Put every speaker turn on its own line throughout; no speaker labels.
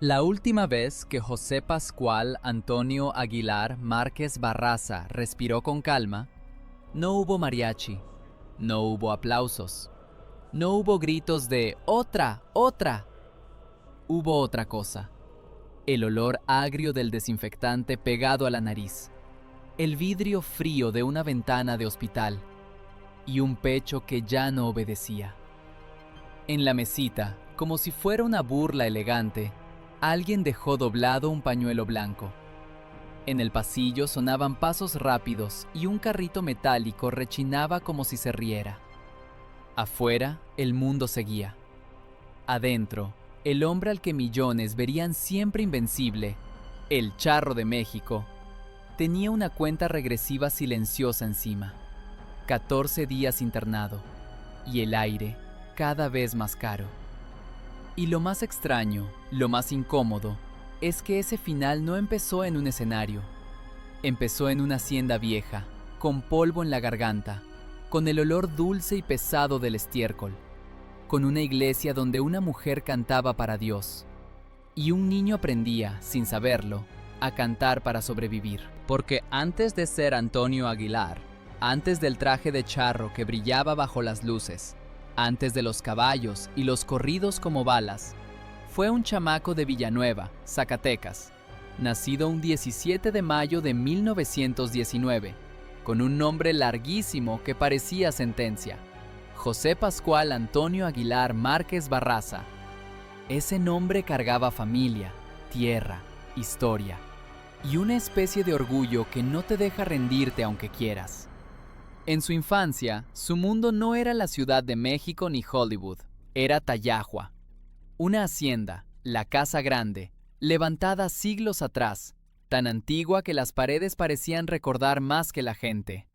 La última vez que José Pascual Antonio Aguilar Márquez Barraza respiró con calma, no hubo mariachi, no hubo aplausos, no hubo gritos de ¡otra, otra! Hubo otra cosa, el olor agrio del desinfectante pegado a la nariz, el vidrio frío de una ventana de hospital y un pecho que ya no obedecía. En la mesita, como si fuera una burla elegante, alguien dejó doblado un pañuelo blanco. En el pasillo sonaban pasos rápidos y un carrito metálico rechinaba como si se riera. Afuera, el mundo seguía. Adentro, el hombre al que millones verían siempre invencible, el Charro de México, tenía una cuenta regresiva silenciosa encima. 14 días internado, y el aire cada vez más caro. Y lo más extraño, lo más incómodo, es que ese final no empezó en un escenario. Empezó en una hacienda vieja, con polvo en la garganta, con el olor dulce y pesado del estiércol, con una iglesia donde una mujer cantaba para Dios, y un niño aprendía, sin saberlo, a cantar para sobrevivir. Porque antes de ser Antonio Aguilar, antes del traje de charro que brillaba bajo las luces, antes de los caballos y los corridos como balas, fue un chamaco de Villanueva, Zacatecas, nacido un 17 de mayo de 1919, con un nombre larguísimo que parecía sentencia: José Pascual Antonio Aguilar Márquez Barraza. Ese nombre cargaba familia, tierra, historia, y una especie de orgullo que no te deja rendirte aunque quieras. En su infancia, su mundo no era la Ciudad de México ni Hollywood, era Tayahua, una hacienda, la Casa Grande, levantada siglos atrás, tan antigua que las paredes parecían recordar más que la gente.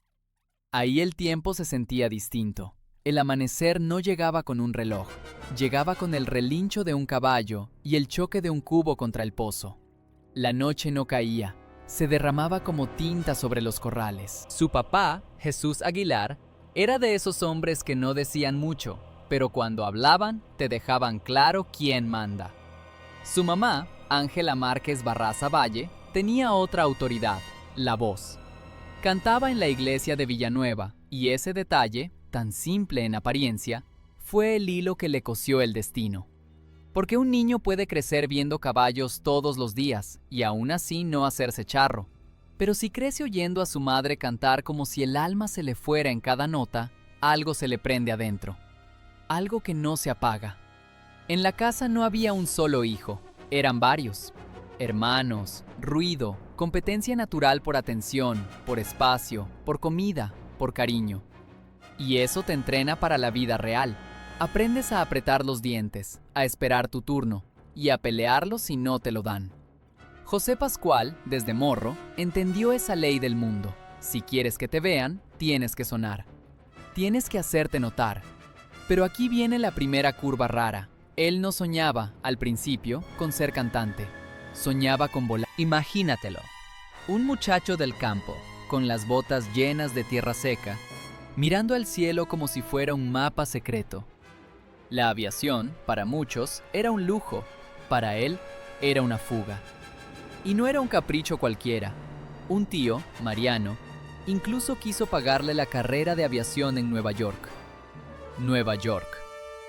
Ahí el tiempo se sentía distinto. El amanecer no llegaba con un reloj, llegaba con el relincho de un caballo y el choque de un cubo contra el pozo. La noche no caía, se derramaba como tinta sobre los corrales. Su papá, Jesús Aguilar, era de esos hombres que no decían mucho, pero cuando hablaban te dejaban claro quién manda. Su mamá, Ángela Márquez Barraza Valle, tenía otra autoridad, la voz. Cantaba en la iglesia de Villanueva, y ese detalle, tan simple en apariencia, fue el hilo que le cosió el destino. Porque un niño puede crecer viendo caballos todos los días y aún así no hacerse charro. Pero si crece oyendo a su madre cantar como si el alma se le fuera en cada nota, algo se le prende adentro. Algo que no se apaga. En la casa no había un solo hijo, eran varios. Hermanos, ruido, competencia natural por atención, por espacio, por comida, por cariño. Y eso te entrena para la vida real. Aprendes a apretar los dientes, a esperar tu turno y a pelearlo si no te lo dan. José Pascual, desde morro, entendió esa ley del mundo. Si quieres que te vean, tienes que sonar. Tienes que hacerte notar. Pero aquí viene la primera curva rara. Él no soñaba, al principio, con ser cantante. Soñaba con volar. Imagínatelo. Un muchacho del campo, con las botas llenas de tierra seca, mirando al cielo como si fuera un mapa secreto. La aviación, para muchos, era un lujo, para él, era una fuga. Y no era un capricho cualquiera. Un tío, Mariano, incluso quiso pagarle la carrera de aviación en Nueva York. Nueva York.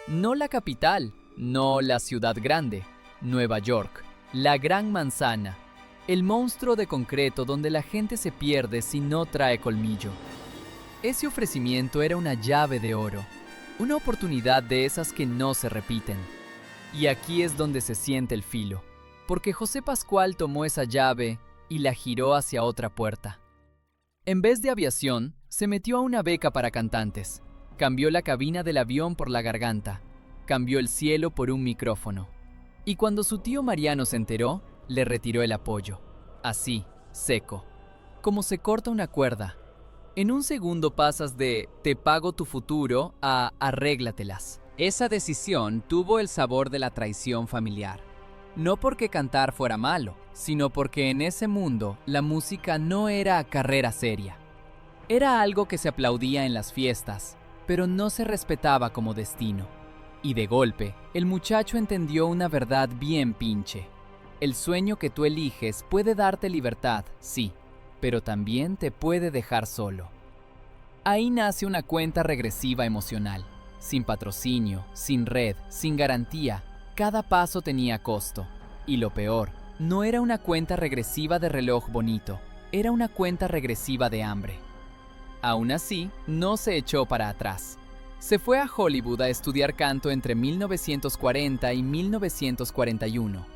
No la capital, no la ciudad grande. Nueva York, la gran manzana, el monstruo de concreto donde la gente se pierde si no trae colmillo. Ese ofrecimiento era una llave de oro. Una oportunidad de esas que no se repiten. Y aquí es donde se siente el filo, porque José Pascual tomó esa llave y la giró hacia otra puerta. En vez de aviación, se metió a una beca para cantantes. Cambió la cabina del avión por la garganta. Cambió el cielo por un micrófono. Y cuando su tío Mariano se enteró, le retiró el apoyo. Así, seco. Como se corta una cuerda. En un segundo pasas de "te pago tu futuro" a "arréglatelas". Esa decisión tuvo el sabor de la traición familiar. No porque cantar fuera malo, sino porque en ese mundo la música no era carrera seria. Era algo que se aplaudía en las fiestas, pero no se respetaba como destino. Y de golpe, el muchacho entendió una verdad bien pinche. El sueño que tú eliges puede darte libertad, sí, pero también te puede dejar solo. Ahí nace una cuenta regresiva emocional. Sin patrocinio, sin red, sin garantía, cada paso tenía costo. Y lo peor, no era una cuenta regresiva de reloj bonito, era una cuenta regresiva de hambre. Aún así, no se echó para atrás. Se fue a Hollywood a estudiar canto entre 1940 y 1941.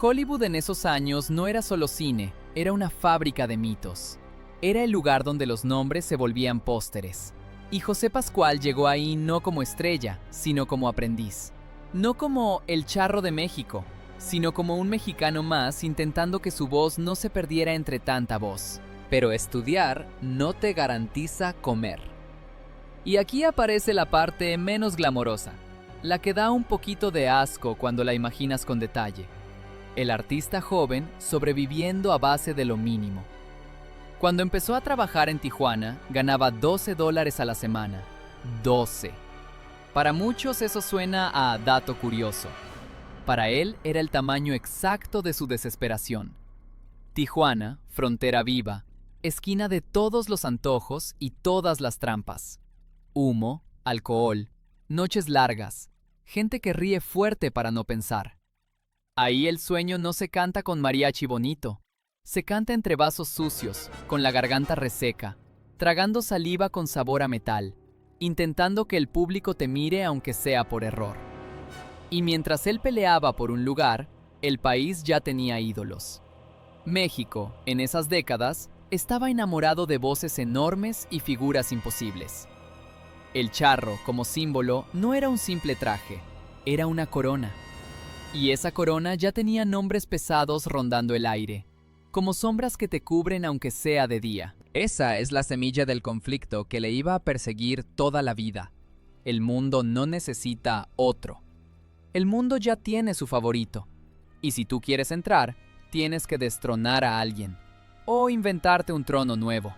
Hollywood en esos años no era solo cine, era una fábrica de mitos. Era el lugar donde los nombres se volvían pósteres. Y José Pascual llegó ahí no como estrella, sino como aprendiz. No como el Charro de México, sino como un mexicano más intentando que su voz no se perdiera entre tanta voz. Pero estudiar no te garantiza comer. Y aquí aparece la parte menos glamorosa, la que da un poquito de asco cuando la imaginas con detalle. El artista joven sobreviviendo a base de lo mínimo. Cuando empezó a trabajar en Tijuana, ganaba $12 a la semana. 12. Para muchos eso suena a dato curioso. Para él era el tamaño exacto de su desesperación. Tijuana, frontera viva, esquina de todos los antojos y todas las trampas. Humo, alcohol, noches largas, gente que ríe fuerte para no pensar. Ahí el sueño no se canta con mariachi bonito, se canta entre vasos sucios, con la garganta reseca, tragando saliva con sabor a metal, intentando que el público te mire aunque sea por error. Y mientras él peleaba por un lugar, el país ya tenía ídolos. México, en esas décadas, estaba enamorado de voces enormes y figuras imposibles. El charro, como símbolo, no era un simple traje, era una corona. Y esa corona ya tenía nombres pesados rondando el aire, como sombras que te cubren aunque sea de día. Esa es la semilla del conflicto que le iba a perseguir toda la vida. El mundo no necesita otro. El mundo ya tiene su favorito. Y si tú quieres entrar, tienes que destronar a alguien, o inventarte un trono nuevo.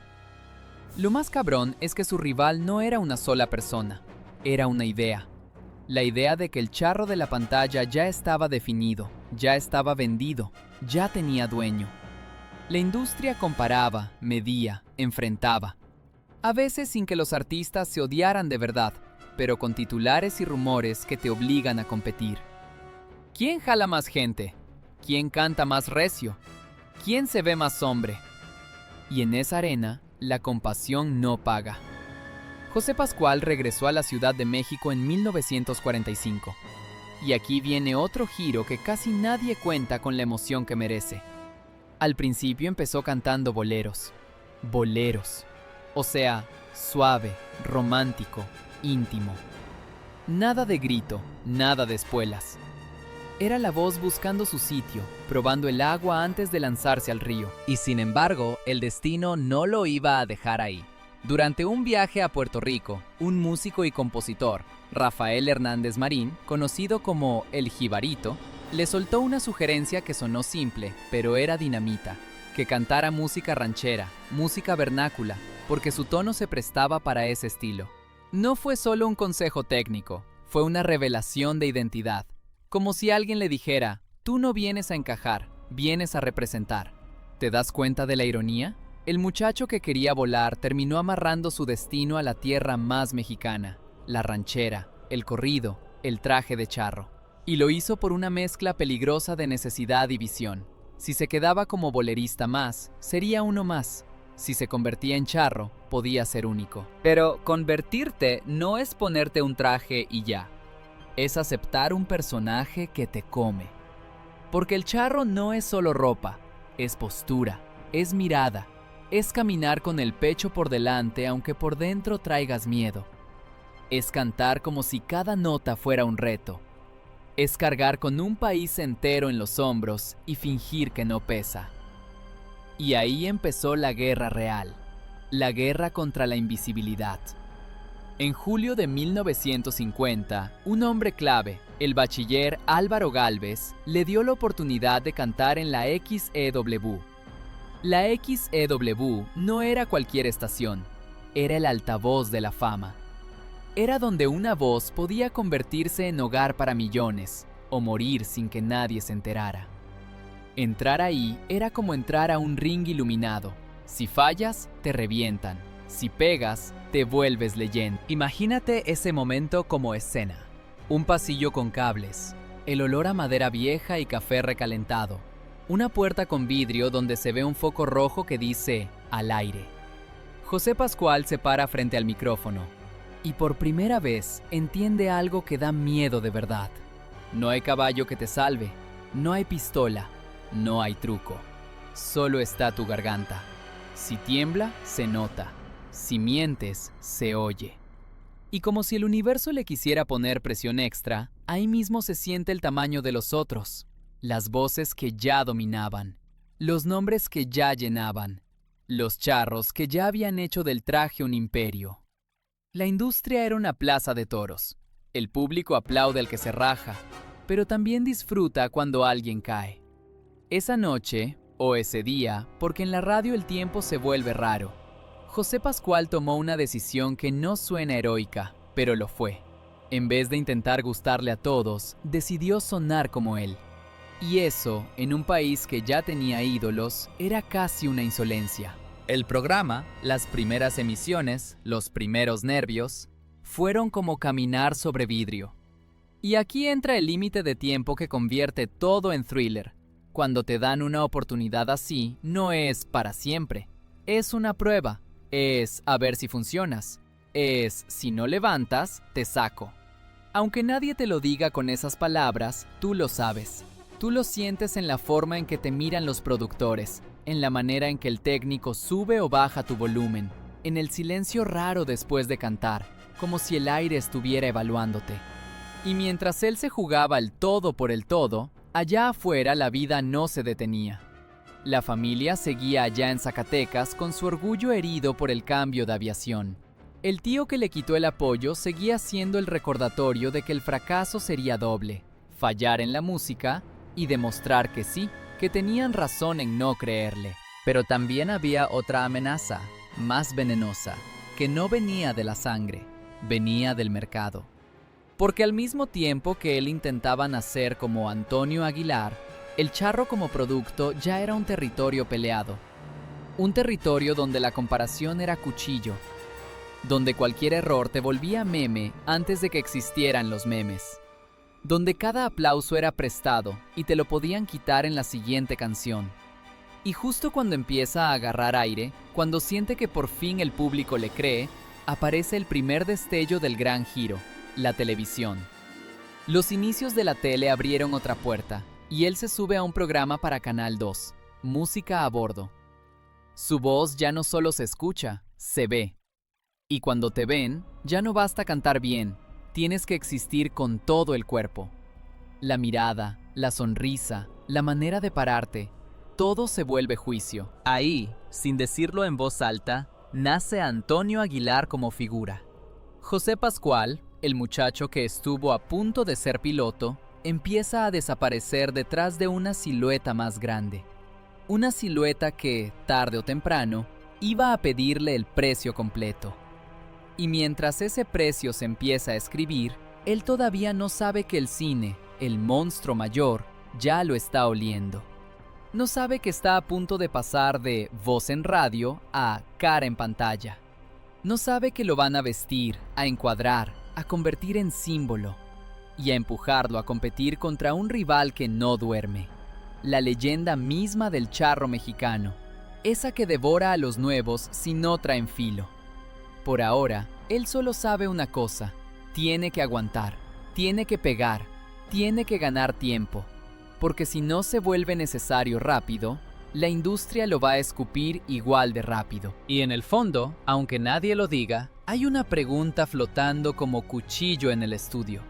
Lo más cabrón es que su rival no era una sola persona, era una idea. La idea de que el charro de la pantalla ya estaba definido, ya estaba vendido, ya tenía dueño. La industria comparaba, medía, enfrentaba. A veces sin que los artistas se odiaran de verdad, pero con titulares y rumores que te obligan a competir. ¿Quién jala más gente? ¿Quién canta más recio? ¿Quién se ve más hombre? Y en esa arena, la compasión no paga. José Pascual regresó a la Ciudad de México en 1945. Y aquí viene otro giro que casi nadie cuenta con la emoción que merece. Al principio empezó cantando boleros. Boleros. O sea, suave, romántico, íntimo. Nada de grito, nada de espuelas. Era la voz buscando su sitio, probando el agua antes de lanzarse al río. Y sin embargo, el destino no lo iba a dejar ahí. Durante un viaje a Puerto Rico, un músico y compositor, Rafael Hernández Marín, conocido como El Jibarito, le soltó una sugerencia que sonó simple, pero era dinamita: que cantara música ranchera, música vernácula, porque su tono se prestaba para ese estilo. No fue solo un consejo técnico, fue una revelación de identidad. Como si alguien le dijera: tú no vienes a encajar, vienes a representar. ¿Te das cuenta de la ironía? El muchacho que quería volar terminó amarrando su destino a la tierra más mexicana, la ranchera, el corrido, el traje de charro. Y lo hizo por una mezcla peligrosa de necesidad y visión. Si se quedaba como bolerista más, sería uno más. Si se convertía en charro, podía ser único. Pero convertirte no es ponerte un traje y ya. Es aceptar un personaje que te come. Porque el charro no es solo ropa, es postura, es mirada, es caminar con el pecho por delante aunque por dentro traigas miedo. Es cantar como si cada nota fuera un reto. Es cargar con un país entero en los hombros y fingir que no pesa. Y ahí empezó la guerra real, la guerra contra la invisibilidad. En julio de 1950, un hombre clave, el bachiller Álvaro Gálvez, le dio la oportunidad de cantar en la XEW. La XEW no era cualquier estación, era el altavoz de la fama. Era donde una voz podía convertirse en hogar para millones, o morir sin que nadie se enterara. Entrar ahí era como entrar a un ring iluminado. Si fallas, te revientan. Si pegas, te vuelves leyenda. Imagínate ese momento como escena. Un pasillo con cables, el olor a madera vieja y café recalentado. Una puerta con vidrio donde se ve un foco rojo que dice «al aire». José Pascual se para frente al micrófono y por primera vez entiende algo que da miedo de verdad. No hay caballo que te salve, no hay pistola, no hay truco. Solo está tu garganta. Si tiembla, se nota. Si mientes, se oye. Y como si el universo le quisiera poner presión extra, ahí mismo se siente el tamaño de los otros. Las voces que ya dominaban, los nombres que ya llenaban, los charros que ya habían hecho del traje un imperio. La industria era una plaza de toros. El público aplaude al que se raja, pero también disfruta cuando alguien cae. Esa noche, o ese día, porque en la radio el tiempo se vuelve raro, José Pascual tomó una decisión que no suena heroica, pero lo fue. En vez de intentar gustarle a todos, decidió sonar como él. Y eso, en un país que ya tenía ídolos, era casi una insolencia. El programa, las primeras emisiones, los primeros nervios, fueron como caminar sobre vidrio. Y aquí entra el límite de tiempo que convierte todo en thriller. Cuando te dan una oportunidad así, no es para siempre. Es una prueba. Es a ver si funcionas. Es si no levantas, te saco. Aunque nadie te lo diga con esas palabras, tú lo sabes. Tú lo sientes en la forma en que te miran los productores, en la manera en que el técnico sube o baja tu volumen, en el silencio raro después de cantar, como si el aire estuviera evaluándote. Y mientras él se jugaba el todo por el todo, allá afuera la vida no se detenía. La familia seguía allá en Zacatecas con su orgullo herido por el cambio de aviación. El tío que le quitó el apoyo seguía siendo el recordatorio de que el fracaso sería doble, fallar en la música y demostrar que sí, que tenían razón en no creerle. Pero también había otra amenaza, más venenosa, que no venía de la sangre, venía del mercado. Porque al mismo tiempo que él intentaba nacer como Antonio Aguilar, el charro como producto ya era un territorio peleado. Un territorio donde la comparación era cuchillo, donde cualquier error te volvía meme antes de que existieran los memes, donde cada aplauso era prestado y te lo podían quitar en la siguiente canción. Y justo cuando empieza a agarrar aire, cuando siente que por fin el público le cree, aparece el primer destello del gran giro, la televisión. Los inicios de la tele abrieron otra puerta, y él se sube a un programa para Canal 2, Música a Bordo. Su voz ya no solo se escucha, se ve. Y cuando te ven, ya no basta cantar bien, tienes que existir con todo el cuerpo. La mirada, la sonrisa, la manera de pararte, todo se vuelve juicio. Ahí, sin decirlo en voz alta, nace Antonio Aguilar como figura. José Pascual, el muchacho que estuvo a punto de ser piloto, empieza a desaparecer detrás de una silueta más grande. Una silueta que, tarde o temprano, iba a pedirle el precio completo. Y mientras ese precio se empieza a escribir, él todavía no sabe que el cine, el monstruo mayor, ya lo está oliendo. No sabe que está a punto de pasar de voz en radio a cara en pantalla. No sabe que lo van a vestir, a encuadrar, a convertir en símbolo y a empujarlo a competir contra un rival que no duerme. La leyenda misma del charro mexicano, esa que devora a los nuevos si no traen filo. Por ahora, él solo sabe una cosa: tiene que aguantar, tiene que pegar, tiene que ganar tiempo, porque si no se vuelve necesario rápido, la industria lo va a escupir igual de rápido. Y en el fondo, aunque nadie lo diga, hay una pregunta flotando como cuchillo en el estudio.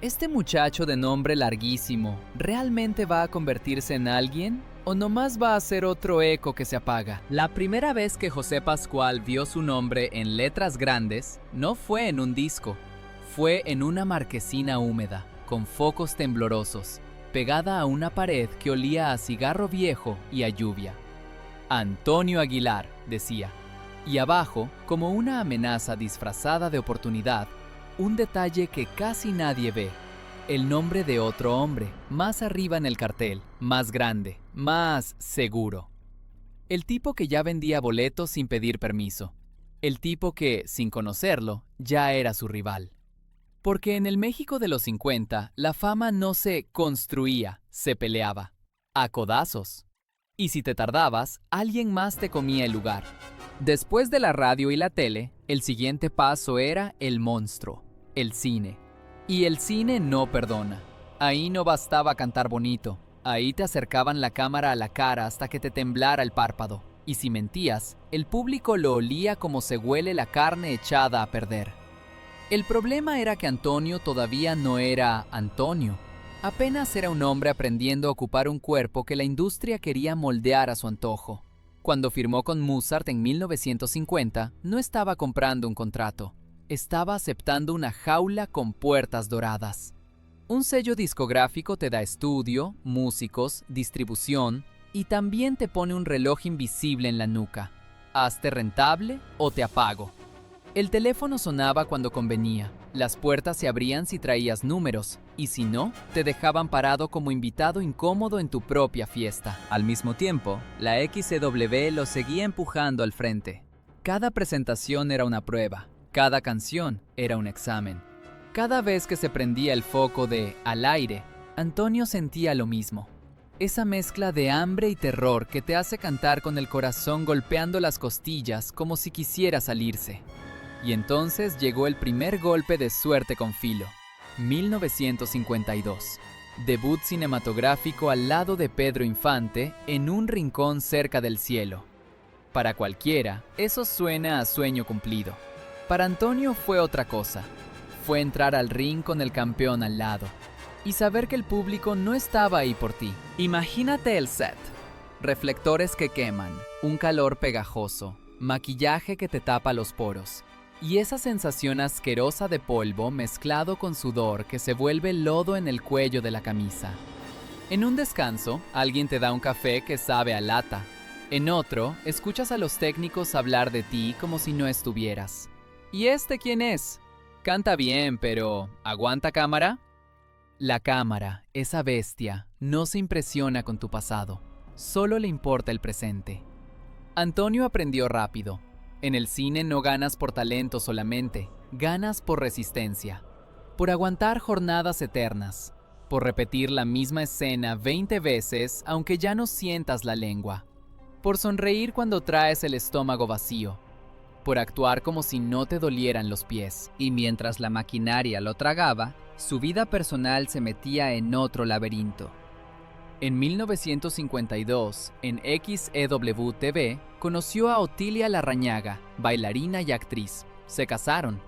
¿Este muchacho de nombre larguísimo realmente va a convertirse en alguien? ¿O nomás va a ser otro eco que se apaga? La primera vez que José Pascual vio su nombre en letras grandes, no fue en un disco. Fue en una marquesina húmeda, con focos temblorosos, pegada a una pared que olía a cigarro viejo y a lluvia. Antonio Aguilar, decía. Y abajo, como una amenaza disfrazada de oportunidad, un detalle que casi nadie ve. El nombre de otro hombre, más arriba en el cartel. más grande, más seguro. El tipo que ya vendía boletos sin pedir permiso. El tipo que, sin conocerlo, ya era su rival. Porque en el México de los 50, la fama no se construía, se peleaba. A codazos. Y si te tardabas, alguien más te comía el lugar. Después de la radio y la tele, el siguiente paso era el monstruo, el cine. Y el cine no perdona. Ahí no bastaba cantar bonito. Ahí te acercaban la cámara a la cara hasta que te temblara el párpado. Y si mentías, el público lo olía como se huele la carne echada a perder. El problema era que Antonio todavía no era Antonio. Apenas era un hombre aprendiendo a ocupar un cuerpo que la industria quería moldear a su antojo. Cuando firmó con Mozart en 1950, no estaba comprando un contrato. Estaba aceptando una jaula con puertas doradas. Un sello discográfico te da estudio, músicos, distribución y también te pone un reloj invisible en la nuca. Hazte rentable o te apago. El teléfono sonaba cuando convenía, las puertas se abrían si traías números, y si no, te dejaban parado como invitado incómodo en tu propia fiesta. Al mismo tiempo, la XCW lo seguía empujando al frente. Cada presentación era una prueba, cada canción era un examen. Cada vez que se prendía el foco de "al aire", Antonio sentía lo mismo. Esa mezcla de hambre y terror que te hace cantar con el corazón golpeando las costillas como si quisiera salirse. Y entonces llegó el primer golpe de suerte con Filo, 1952. Debut cinematográfico al lado de Pedro Infante en un rincón cerca del cielo. Para cualquiera, eso suena a sueño cumplido. Para Antonio fue otra cosa. Fue entrar al ring con el campeón al lado y saber que el público no estaba ahí por ti. Imagínate el set. Reflectores que queman, un calor pegajoso, maquillaje que te tapa los poros y esa sensación asquerosa de polvo mezclado con sudor que se vuelve lodo en el cuello de la camisa. En un descanso, alguien te da un café que sabe a lata. En otro, escuchas a los técnicos hablar de ti como si no estuvieras. ¿Y este quién es? Canta bien, pero ¿aguanta cámara? La cámara, esa bestia, no se impresiona con tu pasado. Solo le importa el presente. Antonio aprendió rápido. En el cine no ganas por talento solamente, ganas por resistencia. Por aguantar jornadas eternas. Por repetir la misma escena 20 veces aunque ya no sientas la lengua. Por sonreír cuando traes el estómago vacío. Por actuar como si no te dolieran los pies. Y mientras la maquinaria lo tragaba, su vida personal se metía en otro laberinto. En 1952, en XEW-TV, conoció a Otilia Larrañaga, bailarina y actriz. Se casaron.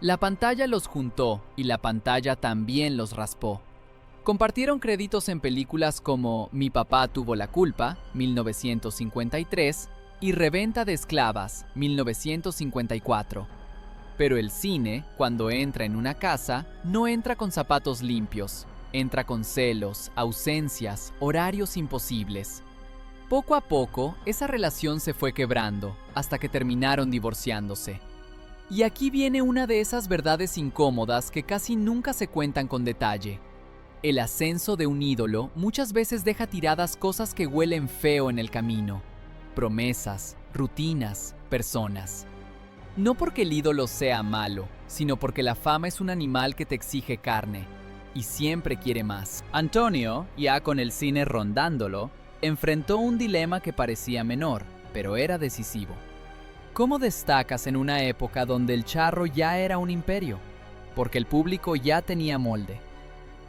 La pantalla los juntó y la pantalla también los raspó. Compartieron créditos en películas como Mi papá tuvo la culpa, 1953, y Reventa de esclavas, 1954. Pero el cine, cuando entra en una casa, no entra con zapatos limpios. Entra con celos, ausencias, horarios imposibles. Poco a poco, esa relación se fue quebrando, hasta que terminaron divorciándose. Y aquí viene una de esas verdades incómodas que casi nunca se cuentan con detalle. El ascenso de un ídolo muchas veces deja tiradas cosas que huelen feo en el camino. Promesas, rutinas, personas. No porque el ídolo sea malo, sino porque la fama es un animal que te exige carne. Y siempre quiere más. Antonio, ya con el cine rondándolo, enfrentó un dilema que parecía menor, pero era decisivo. ¿Cómo destacas en una época donde el charro ya era un imperio? Porque el público ya tenía molde.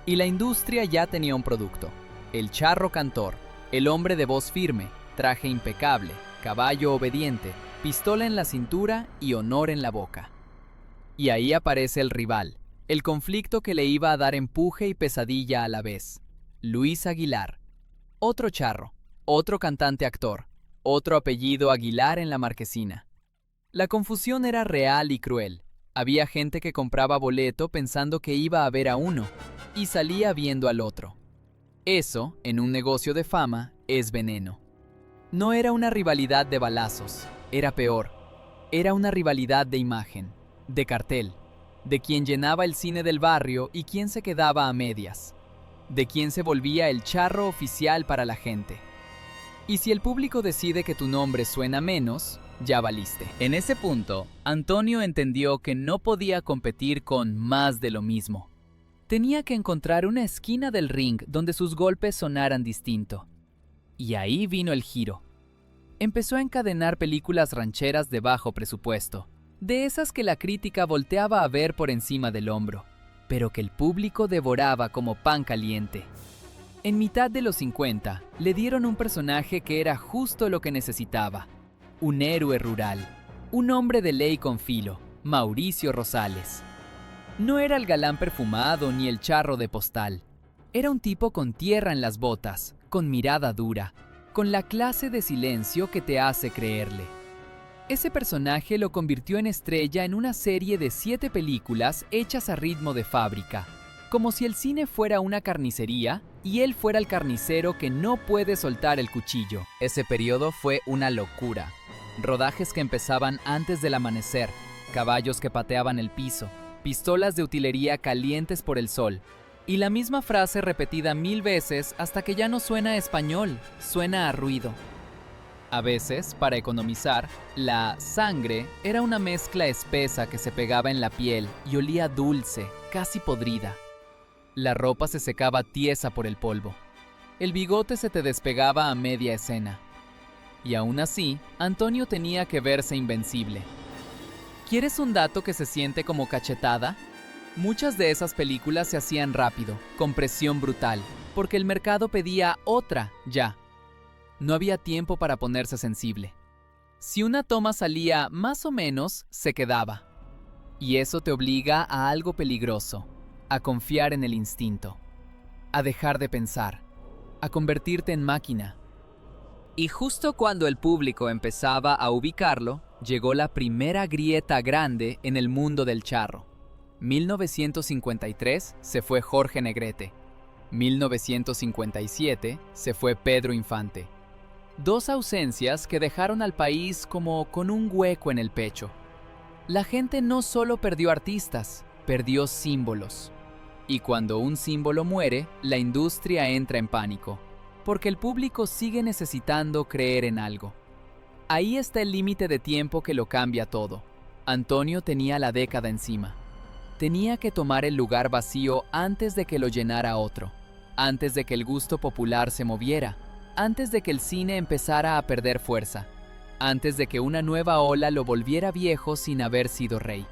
Y la industria ya tenía un producto. El charro cantor, el hombre de voz firme, traje impecable, caballo obediente, pistola en la cintura y honor en la boca. Y ahí aparece el rival. El conflicto que le iba a dar empuje y pesadilla a la vez. Luis Aguilar. Otro charro, otro cantante-actor, otro apellido Aguilar en la marquesina. La confusión era real y cruel. Había gente que compraba boleto pensando que iba a ver a uno y salía viendo al otro. Eso, en un negocio de fama, es veneno. No era una rivalidad de balazos, era peor. Era una rivalidad de imagen, de cartel. De quien llenaba el cine del barrio y quien se quedaba a medias. de quién se volvía el charro oficial para la gente. Y si el público decide que tu nombre suena menos, ya valiste. En ese punto, Antonio entendió que no podía competir con más de lo mismo. Tenía que encontrar una esquina del ring donde sus golpes sonaran distinto. Y ahí vino el giro. Empezó a encadenar películas rancheras de bajo presupuesto, de esas que la crítica volteaba a ver por encima del hombro, pero que el público devoraba como pan caliente. En mitad de los 50, le dieron un personaje que era justo lo que necesitaba. Un héroe rural, un hombre de ley con filo, Mauricio Rosales. No era el galán perfumado ni el charro de postal. Era un tipo con tierra en las botas, con mirada dura, con la clase de silencio que te hace creerle. Ese personaje lo convirtió en estrella en una serie de 7 películas hechas a ritmo de fábrica, como si el cine fuera una carnicería y él fuera el carnicero que no puede soltar el cuchillo. Ese periodo fue una locura. Rodajes que empezaban antes del amanecer, caballos que pateaban el piso, pistolas de utilería calientes por el sol, y la misma frase repetida 1000 veces hasta que ya no suena a español, suena a ruido. A veces, para economizar, la sangre era una mezcla espesa que se pegaba en la piel y olía dulce, casi podrida. La ropa se secaba tiesa por el polvo. El bigote se te despegaba a media escena. Y aún así, Antonio tenía que verse invencible. ¿Quieres un dato que se siente como cachetada? Muchas de esas películas se hacían rápido, con presión brutal, porque el mercado pedía otra ya. No había tiempo para ponerse sensible. Si una toma salía más o menos, se quedaba. Y eso te obliga a algo peligroso, a confiar en el instinto, a dejar de pensar, a convertirte en máquina. Y justo cuando el público empezaba a ubicarlo, llegó la primera grieta grande en el mundo del charro. 1953 se fue Jorge Negrete. 1957 se fue Pedro Infante. 2 ausencias que dejaron al país como con un hueco en el pecho. La gente no solo perdió artistas, perdió símbolos. Y cuando un símbolo muere, la industria entra en pánico, porque el público sigue necesitando creer en algo. Ahí está el límite de tiempo que lo cambia todo. Antonio tenía la década encima. Tenía que tomar el lugar vacío antes de que lo llenara otro, antes de que el gusto popular se moviera, antes de que el cine empezara a perder fuerza, antes de que una nueva ola lo volviera viejo sin haber sido rey.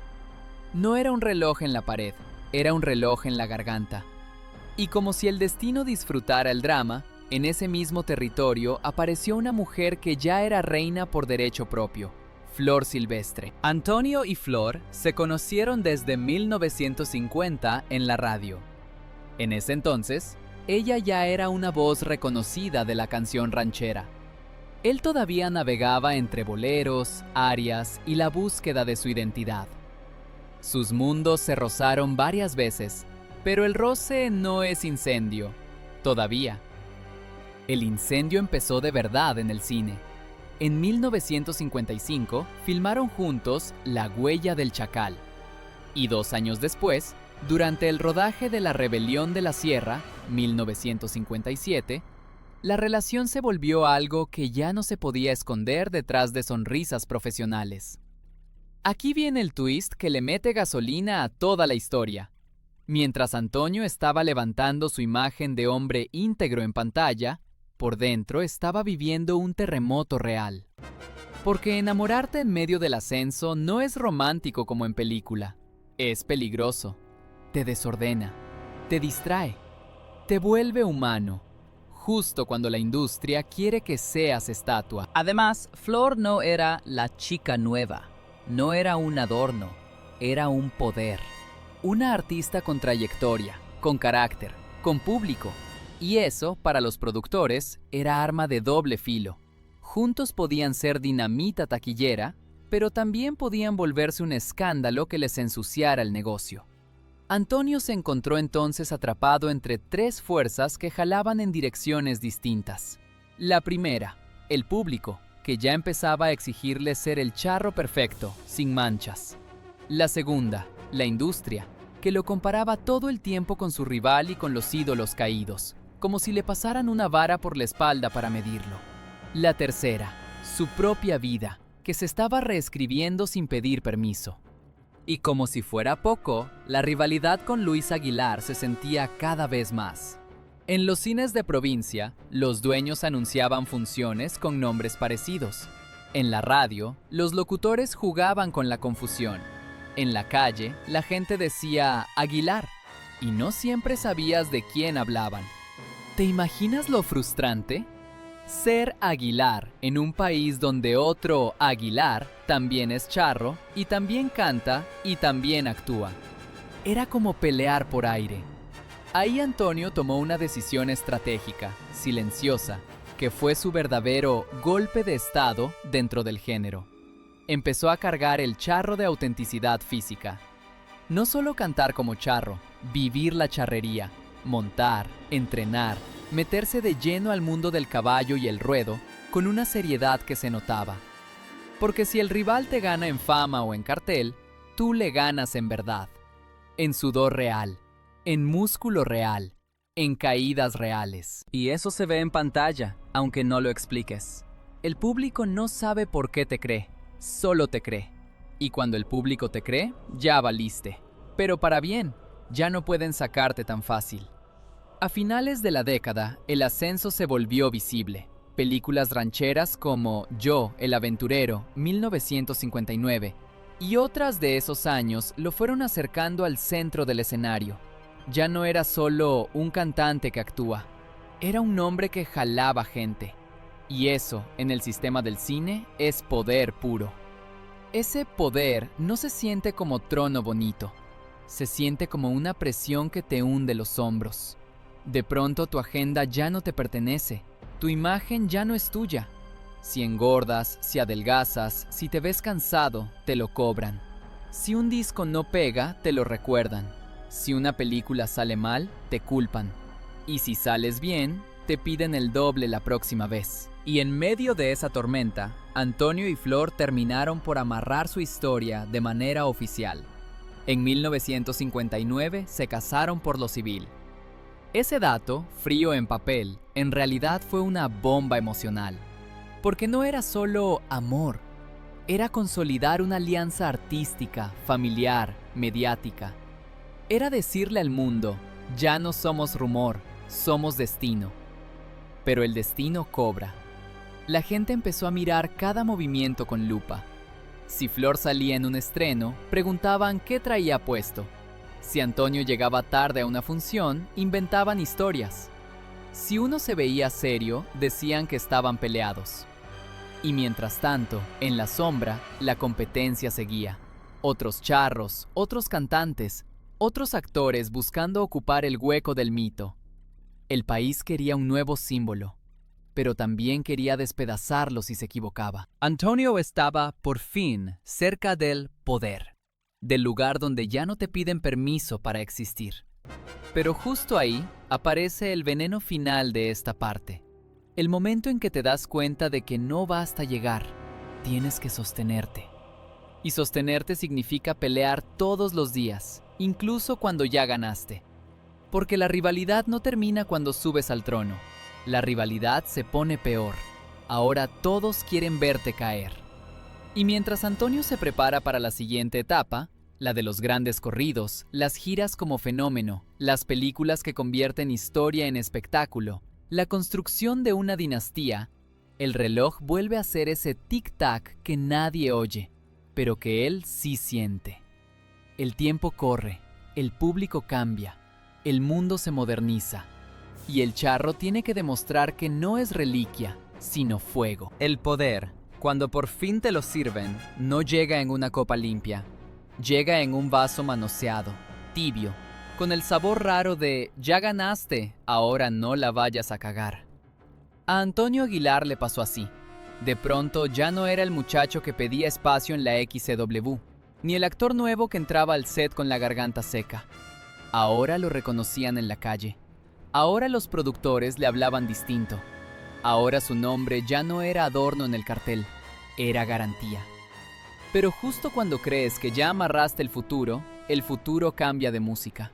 No era un reloj en la pared, era un reloj en la garganta. Y como si el destino disfrutara el drama, en ese mismo territorio apareció una mujer que ya era reina por derecho propio, Flor Silvestre. Antonio y Flor se conocieron desde 1950 en la radio. En ese entonces, ella ya era una voz reconocida de la canción ranchera. Él todavía navegaba entre boleros, arias y la búsqueda de su identidad. Sus mundos se rozaron varias veces, pero el roce no es incendio, todavía. El incendio empezó de verdad en el cine. En 1955 filmaron juntos La huella del chacal. Y 2 años después, durante el rodaje de La rebelión de la sierra, 1957, la relación se volvió algo que ya no se podía esconder detrás de sonrisas profesionales. Aquí viene el twist que le mete gasolina a toda la historia. Mientras Antonio estaba levantando su imagen de hombre íntegro en pantalla, por dentro estaba viviendo un terremoto real. Porque enamorarte en medio del ascenso no es romántico como en película. Es peligroso. Te desordena. Te distrae. Te vuelve humano. Justo cuando la industria quiere que seas estatua. Además, Flor no era la chica nueva. No era un adorno. Era un poder. Una artista con trayectoria, con carácter, con público. Y eso, para los productores, era arma de doble filo. Juntos podían ser dinamita taquillera, pero también podían volverse un escándalo que les ensuciara el negocio. Antonio se encontró entonces atrapado entre 3 fuerzas que jalaban en direcciones distintas. La primera, el público, que ya empezaba a exigirle ser el charro perfecto, sin manchas. La segunda, la industria, que lo comparaba todo el tiempo con su rival y con los ídolos caídos, como si le pasaran una vara por la espalda para medirlo. La tercera, su propia vida, que se estaba reescribiendo sin pedir permiso. Y como si fuera poco, la rivalidad con Luis Aguilar se sentía cada vez más. En los cines de provincia, los dueños anunciaban funciones con nombres parecidos. En la radio, los locutores jugaban con la confusión. En la calle, la gente decía Aguilar, y no siempre sabías de quién hablaban. ¿Te imaginas lo frustrante? Ser Aguilar en un país donde otro Aguilar también es charro y también canta y también actúa. Era como pelear por aire. Ahí Antonio tomó una decisión estratégica, silenciosa, que fue su verdadero golpe de estado dentro del género. Empezó a cargar el charro de autenticidad física. No solo cantar como charro, vivir la charrería, montar, entrenar, meterse de lleno al mundo del caballo y el ruedo con una seriedad que se notaba. Porque si el rival te gana en fama o en cartel, tú le ganas en verdad, en sudor real, en músculo real, en caídas reales. Y eso se ve en pantalla, aunque no lo expliques. El público no sabe por qué te cree, solo te cree. Y cuando el público te cree, ya valiste. Pero para bien, ya no pueden sacarte tan fácil. A finales de la década, el ascenso se volvió visible. Películas rancheras como Yo, el aventurero, 1959, y otras de esos años lo fueron acercando al centro del escenario. Ya no era solo un cantante que actúa, era un hombre que jalaba gente. Y eso, en el sistema del cine, es poder puro. Ese poder no se siente como trono bonito, se siente como una presión que te hunde los hombros. De pronto tu agenda ya no te pertenece, tu imagen ya no es tuya. Si engordas, si adelgazas, si te ves cansado, te lo cobran. Si un disco no pega, te lo recuerdan. Si una película sale mal, te culpan. Y si sales bien, te piden el doble la próxima vez. Y en medio de esa tormenta, Antonio y Flor terminaron por amarrar su historia de manera oficial. En 1959 se casaron por lo civil. Ese dato, frío en papel, en realidad fue una bomba emocional. Porque no era solo amor, era consolidar una alianza artística, familiar, mediática. Era decirle al mundo, ya no somos rumor, somos destino. Pero el destino cobra. La gente empezó a mirar cada movimiento con lupa. Si Flor salía en un estreno, preguntaban qué traía puesto. Si Antonio llegaba tarde a una función, inventaban historias. Si uno se veía serio, decían que estaban peleados. Y mientras tanto, en la sombra, la competencia seguía. Otros charros, otros cantantes, otros actores buscando ocupar el hueco del mito. El país quería un nuevo símbolo, pero también quería despedazarlo si se equivocaba. Antonio estaba, por fin, cerca del poder, del lugar donde ya no te piden permiso para existir. Pero justo ahí aparece el veneno final de esta parte. El momento en que te das cuenta de que no basta llegar, tienes que sostenerte. Y sostenerte significa pelear todos los días, incluso cuando ya ganaste. Porque la rivalidad no termina cuando subes al trono. La rivalidad se pone peor. Ahora todos quieren verte caer. Y mientras Antonio se prepara para la siguiente etapa, la de los grandes corridos, las giras como fenómeno, las películas que convierten historia en espectáculo, la construcción de una dinastía, el reloj vuelve a ser ese tic-tac que nadie oye, pero que él sí siente. El tiempo corre, el público cambia, el mundo se moderniza, y el charro tiene que demostrar que no es reliquia, sino fuego. El poder, cuando por fin te lo sirven, no llega en una copa limpia, llega en un vaso manoseado, tibio, con el sabor raro de «ya ganaste, ahora no la vayas a cagar». A Antonio Aguilar le pasó así. De pronto ya no era el muchacho que pedía espacio en la XCW, ni el actor nuevo que entraba al set con la garganta seca. Ahora lo reconocían en la calle. Ahora los productores le hablaban distinto. Ahora su nombre ya no era adorno en el cartel, era garantía. Pero justo cuando crees que ya amarraste el futuro, el futuro cambia de música.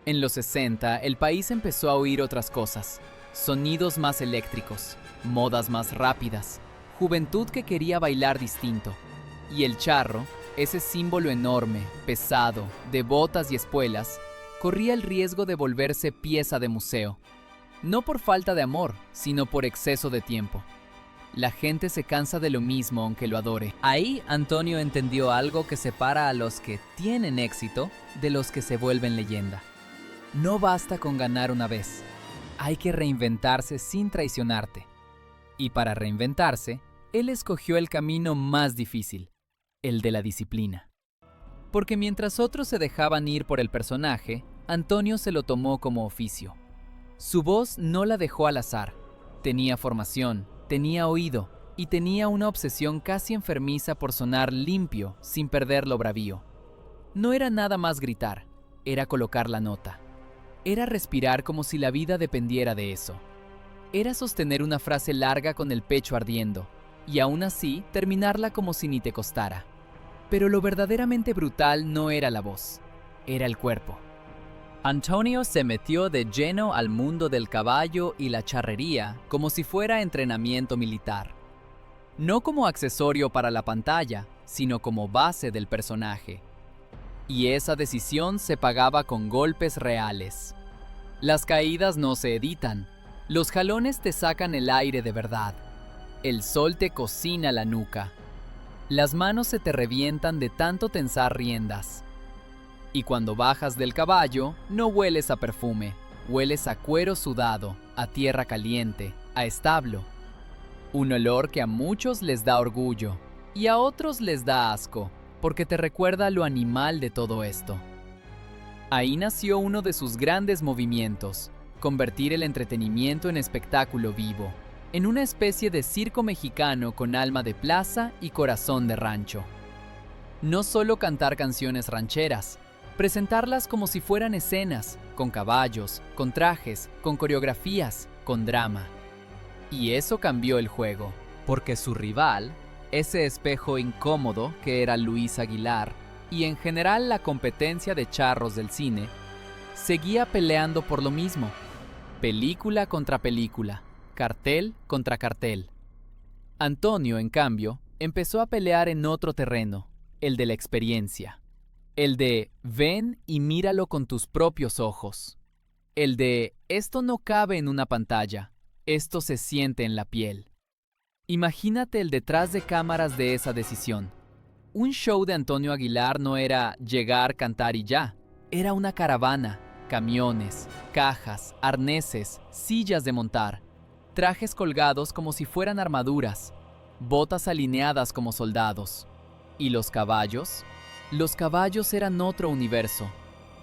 En los 60, el país empezó a oír otras cosas. Sonidos más eléctricos, modas más rápidas, juventud que quería bailar distinto. Y el charro, ese símbolo enorme, pesado, de botas y espuelas, corría el riesgo de volverse pieza de museo. No por falta de amor, sino por exceso de tiempo. La gente se cansa de lo mismo aunque lo adore.
Ahí Antonio entendió algo que separa a los que tienen éxito de los que se vuelven leyenda. No basta con ganar una vez. Hay que reinventarse sin traicionarte. Y para reinventarse, él escogió el camino más difícil, el de la disciplina. Porque mientras otros se dejaban ir por el personaje, Antonio se lo tomó como oficio. Su voz no la dejó al azar. Tenía formación, tenía oído y tenía una obsesión casi enfermiza por sonar limpio sin perder lo bravío. No era nada más gritar, era colocar la nota. Era respirar como si la vida dependiera de eso. Era sostener una frase larga con el pecho ardiendo y aún así terminarla como si ni te costara. Pero lo verdaderamente brutal no era la voz, era el cuerpo. Antonio se metió de lleno al mundo del caballo y la charrería como si fuera entrenamiento militar. No como accesorio para la pantalla, sino como base del personaje. Y esa decisión se pagaba con golpes reales. Las caídas no se editan, los jalones te sacan el aire de verdad. El sol te cocina la nuca. Las manos se te revientan de tanto tensar riendas. Y cuando bajas del caballo, no hueles a perfume, hueles a cuero sudado, a tierra caliente, a establo. Un olor que a muchos les da orgullo y a otros les da asco, porque te recuerda lo animal de todo esto. Ahí nació uno de sus grandes movimientos, convertir el entretenimiento en espectáculo vivo, en una especie de circo mexicano con alma de plaza y corazón de rancho. No solo cantar canciones rancheras, presentarlas como si fueran escenas, con caballos, con trajes, con coreografías, con drama. Y eso cambió el juego, porque su rival, ese espejo incómodo que era Luis Aguilar, y en general la competencia de charros del cine, seguía peleando por lo mismo, película contra película, cartel contra cartel. Antonio, en cambio, empezó a pelear en otro terreno, el de la experiencia. El de ven y míralo con tus propios ojos. El de esto no cabe en una pantalla, esto se siente en la piel. Imagínate el detrás de cámaras de esa decisión. Un show de Antonio Aguilar no era llegar, cantar y ya. Era una caravana, camiones, cajas, arneses, sillas de montar, trajes colgados como si fueran armaduras, botas alineadas como soldados. ¿Y los caballos? Los caballos eran otro universo.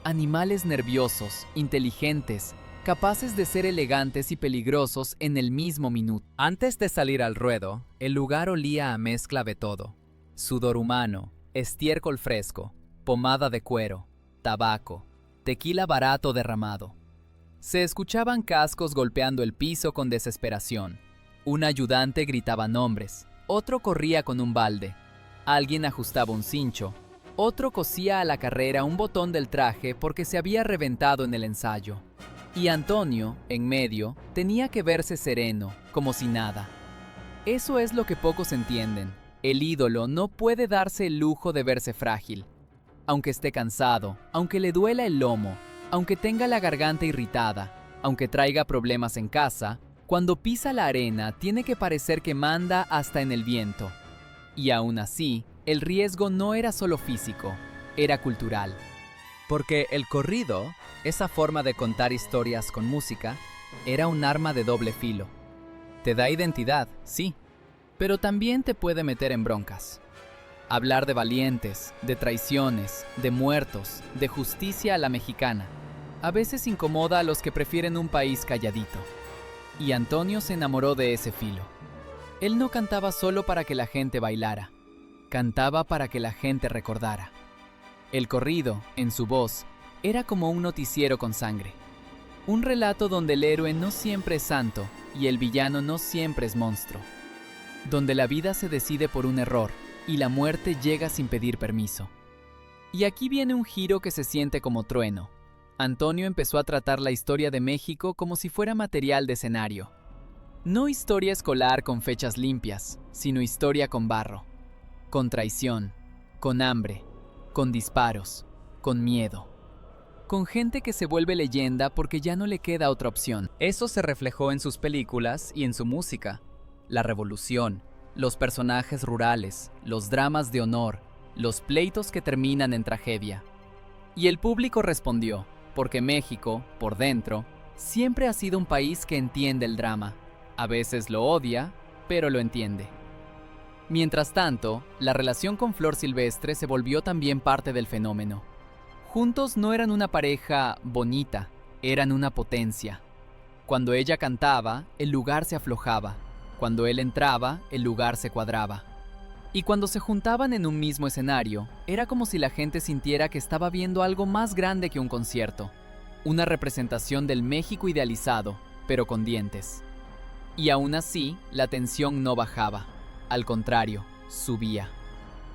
Animales nerviosos, inteligentes, capaces de ser elegantes y peligrosos en el mismo minuto. Antes de salir al ruedo, el lugar olía a mezcla de todo. Sudor humano, estiércol fresco, pomada de cuero, tabaco, tequila barato derramado. Se escuchaban cascos golpeando el piso con desesperación. Un ayudante gritaba nombres, otro corría con un balde, alguien ajustaba un cincho, otro cosía a la carrera un botón del traje porque se había reventado en el ensayo. Y Antonio, en medio, tenía que verse sereno, como si nada. Eso es lo que pocos entienden. El ídolo no puede darse el lujo de verse frágil. Aunque esté cansado, aunque le duela el lomo, aunque tenga la garganta irritada, aunque traiga problemas en casa, cuando pisa la arena tiene que parecer que manda hasta en el viento. Y aún así, el riesgo no era solo físico, era cultural. Porque el corrido, esa forma de contar historias con música, era un arma de doble filo. Te da identidad, sí, pero también te puede meter en broncas. Hablar de valientes, de traiciones, de muertos, de justicia a la mexicana, a veces incomoda a los que prefieren un país calladito. Y Antonio se enamoró de ese filo. Él no cantaba solo para que la gente bailara, cantaba para que la gente recordara. El corrido, en su voz, era como un noticiero con sangre. Un relato donde el héroe no siempre es santo y el villano no siempre es monstruo. Donde la vida se decide por un error y la muerte llega sin pedir permiso. Y aquí viene un giro que se siente como trueno. Antonio empezó a tratar la historia de México como si fuera material de escenario. No historia escolar con fechas limpias, sino historia con barro, con traición, con hambre, con disparos, con miedo. Con gente que se vuelve leyenda porque ya no le queda otra opción. Eso se reflejó en sus películas y en su música. La revolución, los personajes rurales, los dramas de honor, los pleitos que terminan en tragedia. Y el público respondió, porque México, por dentro, siempre ha sido un país que entiende el drama. A veces lo odia, pero lo entiende. Mientras tanto, la relación con Flor Silvestre se volvió también parte del fenómeno. Juntos no eran una pareja bonita, eran una potencia. Cuando ella cantaba, el lugar se aflojaba. Cuando él entraba, el lugar se cuadraba. Y cuando se juntaban en un mismo escenario, era como si la gente sintiera que estaba viendo algo más grande que un concierto. Una representación del México idealizado, pero con dientes. Y aún así, la tensión no bajaba. Al contrario, subía.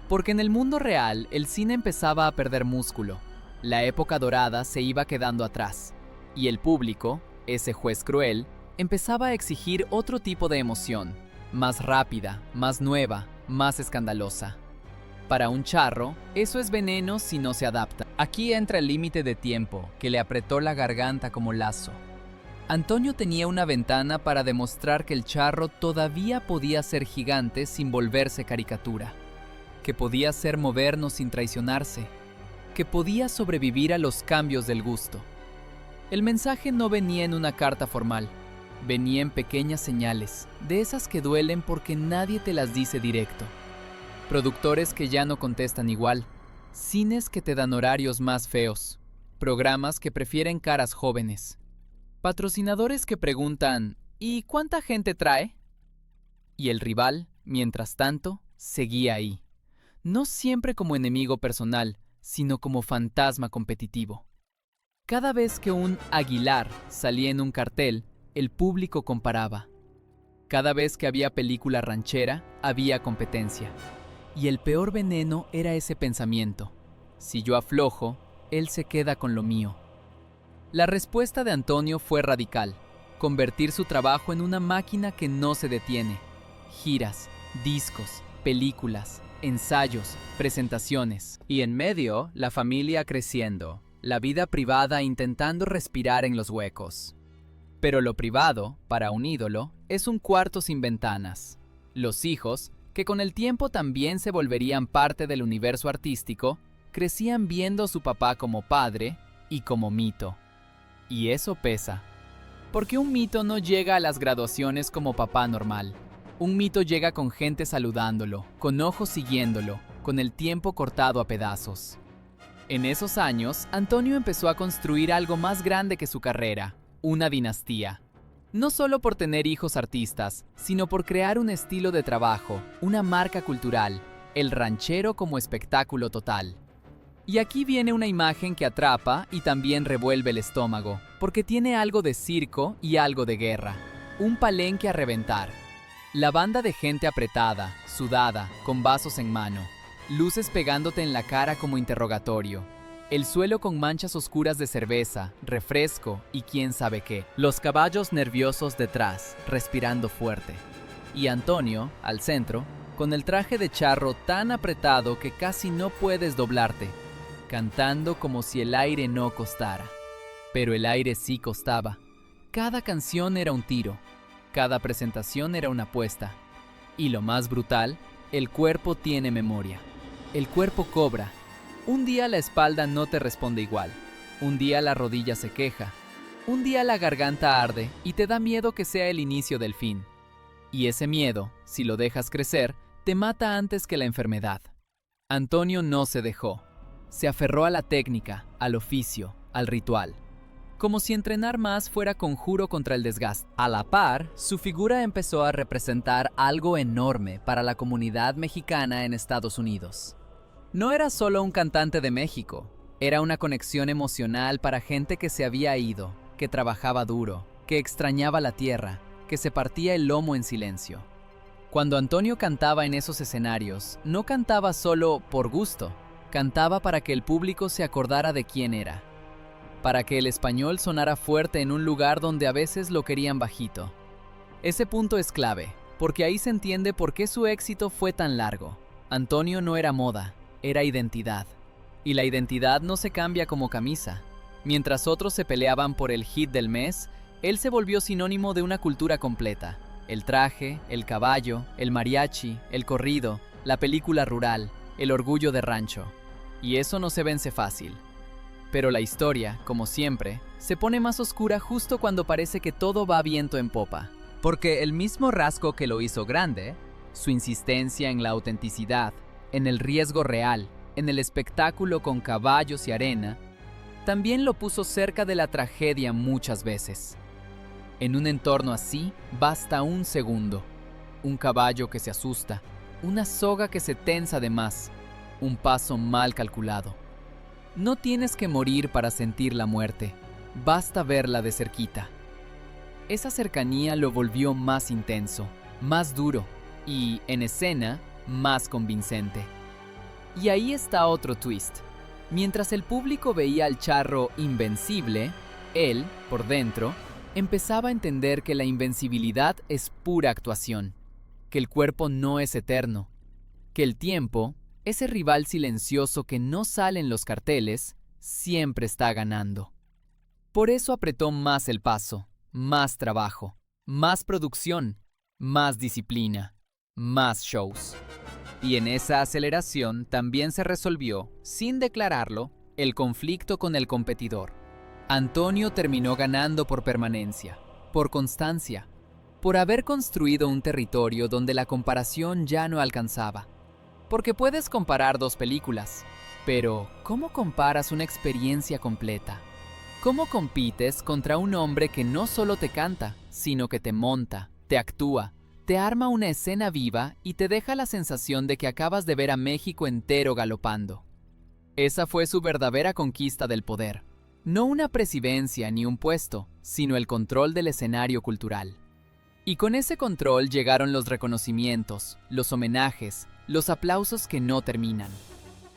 Porque en el mundo real, el cine empezaba a perder músculo. La época dorada se iba quedando atrás. Y el público, ese juez cruel, empezaba a exigir otro tipo de emoción. Más rápida, más nueva, más escandalosa. Para un charro, eso es veneno si no se adapta. Aquí entra el límite de tiempo, que le apretó la garganta como lazo. Antonio tenía una ventana para demostrar que el charro todavía podía ser gigante sin volverse caricatura, que podía ser moderno sin traicionarse, que podía sobrevivir a los cambios del gusto. El mensaje no venía en una carta formal, venía en pequeñas señales, de esas que duelen porque nadie te las dice directo. Productores que ya no contestan igual, cines que te dan horarios más feos, programas que prefieren caras jóvenes, patrocinadores que preguntan ¿y cuánta gente trae? Y el rival, mientras tanto, seguía ahí, no siempre como enemigo personal, sino como fantasma competitivo. Cada vez que un Aguilar salía en un cartel, el público comparaba. Cada vez que había película ranchera, había competencia. Y el peor veneno era ese pensamiento. Si yo aflojo, él se queda con lo mío. La respuesta de Antonio fue radical. Convertir su trabajo en una máquina que no se detiene. Giras, discos, películas, ensayos, presentaciones. Y en medio, la familia creciendo. La vida privada intentando respirar en los huecos. Pero lo privado, para un ídolo, es un cuarto sin ventanas. Los hijos, que con el tiempo también se volverían parte del universo artístico, crecían viendo a su papá como padre y como mito. Y eso pesa. Porque un mito no llega a las graduaciones como papá normal. Un mito llega con gente saludándolo, con ojos siguiéndolo, con el tiempo cortado a pedazos. En esos años, Antonio empezó a construir algo más grande que su carrera, una dinastía. No solo por tener hijos artistas, sino por crear un estilo de trabajo, una marca cultural, el ranchero como espectáculo total. Y aquí viene una imagen que atrapa y también revuelve el estómago, porque tiene algo de circo y algo de guerra. Un palenque a reventar. La banda de gente apretada, sudada, con vasos en mano. Luces pegándote en la cara como interrogatorio. El suelo con manchas oscuras de cerveza, refresco y quién sabe qué. Los caballos nerviosos detrás, respirando fuerte. Y Antonio, al centro, con el traje de charro tan apretado que casi no puedes doblarte, cantando como si el aire no costara. Pero el aire sí costaba. Cada canción era un tiro. Cada presentación era una apuesta. Y lo más brutal, el cuerpo tiene memoria. El cuerpo cobra. Un día la espalda no te responde igual. Un día la rodilla se queja. Un día la garganta arde y te da miedo que sea el inicio del fin. Y ese miedo, si lo dejas crecer, te mata antes que la enfermedad. Antonio no se dejó. Se aferró a la técnica, al oficio, al ritual. Como si entrenar más fuera conjuro contra el desgaste. A la par, su figura empezó a representar algo enorme para la comunidad mexicana en Estados Unidos. No era solo un cantante de México, era una conexión emocional para gente que se había ido, que trabajaba duro, que extrañaba la tierra, que se partía el lomo en silencio. Cuando Antonio cantaba en esos escenarios, no cantaba solo por gusto, Cantaba para que el público se acordara de quién era, para que el español sonara fuerte en un lugar donde a veces lo querían bajito. Ese punto es clave, porque ahí se entiende por qué su éxito fue tan largo. Antonio no era moda, era identidad. Y la identidad no se cambia como camisa. Mientras otros se peleaban por el hit del mes, él se volvió sinónimo de una cultura completa. El traje, el caballo, el mariachi, el corrido, la película rural, el orgullo de rancho. Y eso no se vence fácil. Pero la historia, como siempre, se pone más oscura justo cuando parece que todo va viento en popa. Porque el mismo rasgo que lo hizo grande, su insistencia en la autenticidad, en el riesgo real, en el espectáculo con caballos y arena, también lo puso cerca de la tragedia muchas veces. En un entorno así, basta un segundo, un caballo que se asusta, una soga que se tensa de más, un paso mal calculado. No tienes que morir para sentir la muerte, basta verla de cerquita. Esa cercanía lo volvió más intenso, más duro y, en escena, más convincente. Y ahí está otro twist. Mientras el público veía al charro invencible, él, por dentro, empezaba a entender que la invencibilidad es pura actuación, que el cuerpo no es eterno, que el tiempo, ese rival silencioso que no sale en los carteles, siempre está ganando. Por eso apretó más el paso, más trabajo, más producción, más disciplina, más shows. Y en esa aceleración también se resolvió, sin declararlo, el conflicto con el competidor. Antonio terminó ganando por permanencia, por constancia, por haber construido un territorio donde la comparación ya no alcanzaba. Porque puedes comparar dos películas, pero ¿cómo comparas una experiencia completa? ¿Cómo compites contra un hombre que no solo te canta, sino que te monta, te actúa, te arma una escena viva y te deja la sensación de que acabas de ver a México entero galopando? Esa fue su verdadera conquista del poder. No una presidencia ni un puesto, sino el control del escenario cultural. Y con ese control llegaron los reconocimientos, los homenajes, los aplausos que no terminan.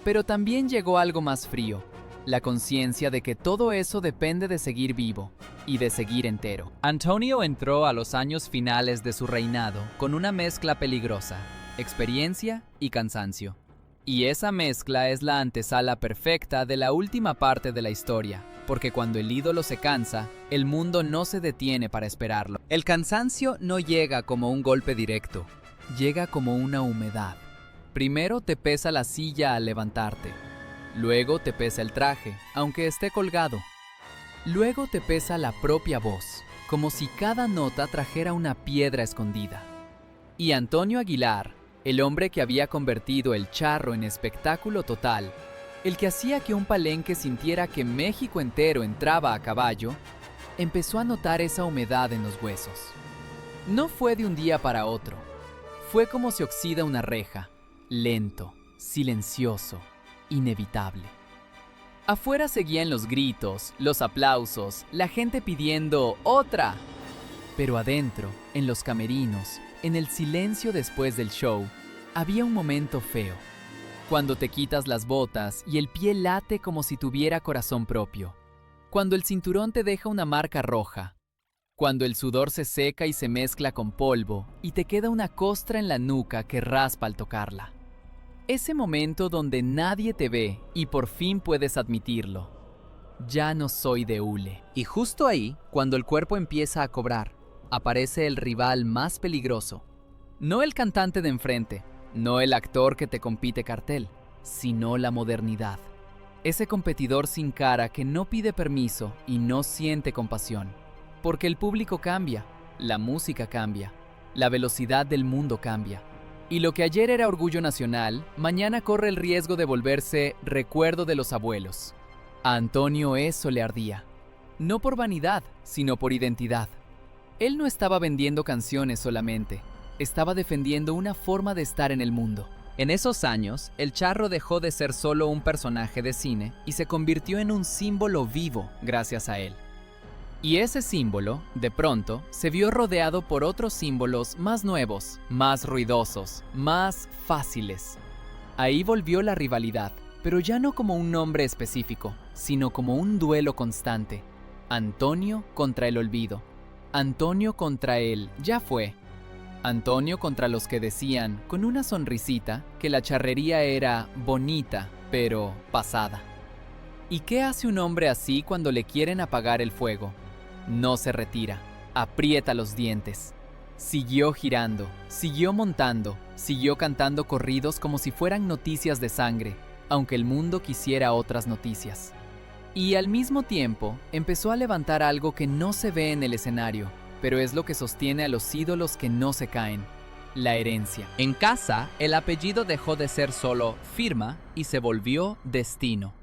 Pero también llegó algo más frío, la conciencia de que todo eso depende de seguir vivo y de seguir entero. Antonio entró a los años finales de su reinado con una mezcla peligrosa, experiencia y cansancio. Y esa mezcla es la antesala perfecta de la última parte de la historia, porque cuando el ídolo se cansa, el mundo no se detiene para esperarlo. El cansancio no llega como un golpe directo, llega como una humedad. Primero te pesa la silla al levantarte, luego te pesa el traje, aunque esté colgado. Luego te pesa la propia voz, como si cada nota trajera una piedra escondida. Y Antonio Aguilar, el hombre que había convertido el charro en espectáculo total, el que hacía que un palenque sintiera que México entero entraba a caballo, empezó a notar esa humedad en los huesos. No fue de un día para otro, fue como se oxida una reja, lento, silencioso, inevitable. Afuera seguían los gritos, los aplausos, la gente pidiendo ¡otra! Pero adentro, en los camerinos, en el silencio después del show, había un momento feo. Cuando te quitas las botas y el pie late como si tuviera corazón propio. Cuando el cinturón te deja una marca roja. Cuando el sudor se seca y se mezcla con polvo y te queda una costra en la nuca que raspa al tocarla. Ese momento donde nadie te ve y por fin puedes admitirlo. Ya no soy de hule. Y justo ahí, cuando el cuerpo empieza a cobrar, aparece el rival más peligroso. No el cantante de enfrente, no el actor que te compite cartel, sino la modernidad. Ese competidor sin cara que no pide permiso y no siente compasión. Porque el público cambia, la música cambia, la velocidad del mundo cambia. Y lo que ayer era orgullo nacional, mañana corre el riesgo de volverse recuerdo de los abuelos. A Antonio eso le ardía. No por vanidad, sino por identidad. Él no estaba vendiendo canciones solamente, estaba defendiendo una forma de estar en el mundo. En esos años, el charro dejó de ser solo un personaje de cine y se convirtió en un símbolo vivo gracias a él. Y ese símbolo, de pronto, se vio rodeado por otros símbolos más nuevos, más ruidosos, más fáciles. Ahí volvió la rivalidad, pero ya no como un nombre específico, sino como un duelo constante. Antonio contra el olvido. Antonio contra el ya fue. Antonio contra los que decían, con una sonrisita, que la charrería era bonita, pero pasada. ¿Y qué hace un hombre así cuando le quieren apagar el fuego? No se retira, aprieta los dientes. Siguió girando, siguió montando, siguió cantando corridos como si fueran noticias de sangre, aunque el mundo quisiera otras noticias. Y al mismo tiempo, empezó a levantar algo que no se ve en el escenario, pero es lo que sostiene a los ídolos que no se caen: la herencia. En casa, el apellido dejó de ser solo firma y se volvió destino.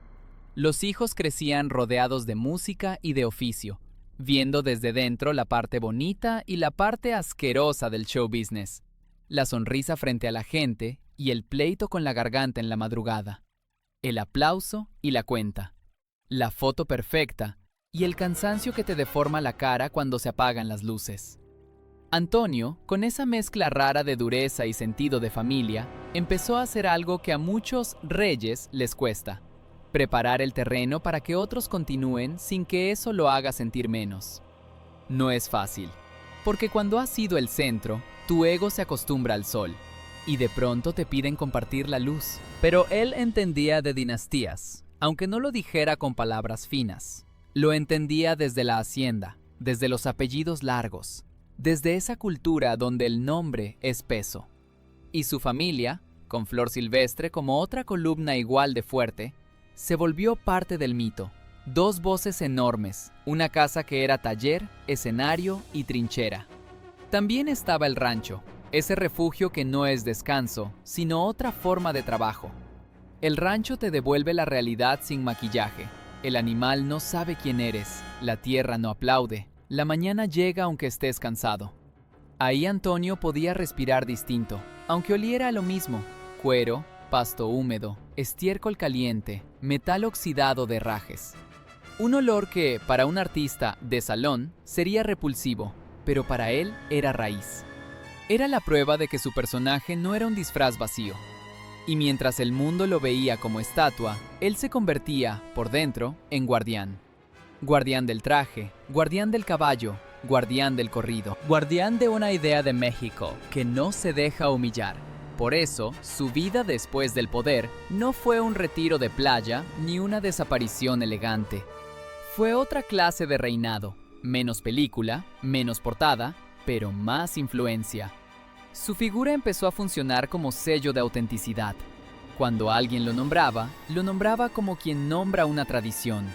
Los hijos crecían rodeados de música y de oficio, viendo desde dentro la parte bonita y la parte asquerosa del show business, la sonrisa frente a la gente y el pleito con la garganta en la madrugada, el aplauso y la cuenta, la foto perfecta y el cansancio que te deforma la cara cuando se apagan las luces. Antonio, con esa mezcla rara de dureza y sentido de familia, empezó a hacer algo que a muchos reyes les cuesta: preparar el terreno para que otros continúen sin que eso lo haga sentir menos. No es fácil, porque cuando has sido el centro, tu ego se acostumbra al sol, y de pronto te piden compartir la luz. Pero él entendía de dinastías, aunque no lo dijera con palabras finas. Lo entendía desde la hacienda, desde los apellidos largos, desde esa cultura donde el nombre es peso. Y su familia, con Flor Silvestre como otra columna igual de fuerte, se volvió parte del mito. Dos voces enormes, una casa que era taller, escenario y trinchera. También estaba el rancho, ese refugio que no es descanso, sino otra forma de trabajo. El rancho te devuelve la realidad sin maquillaje. El animal no sabe quién eres, la tierra no aplaude, la mañana llega aunque estés cansado. Ahí Antonio podía respirar distinto, aunque oliera a lo mismo: cuero, pasto húmedo, estiércol caliente, metal oxidado de herrajes. Un olor que, para un artista de salón, sería repulsivo, pero para él era raíz. Era la prueba de que su personaje no era un disfraz vacío. Y mientras el mundo lo veía como estatua, él se convertía, por dentro, en guardián. Guardián del traje, guardián del caballo, guardián del corrido, guardián de una idea de México que no se deja humillar. Por eso, su vida después del poder no fue un retiro de playa ni una desaparición elegante. Fue otra clase de reinado, menos película, menos portada, pero más influencia. Su figura empezó a funcionar como sello de autenticidad. Cuando alguien lo nombraba como quien nombra una tradición.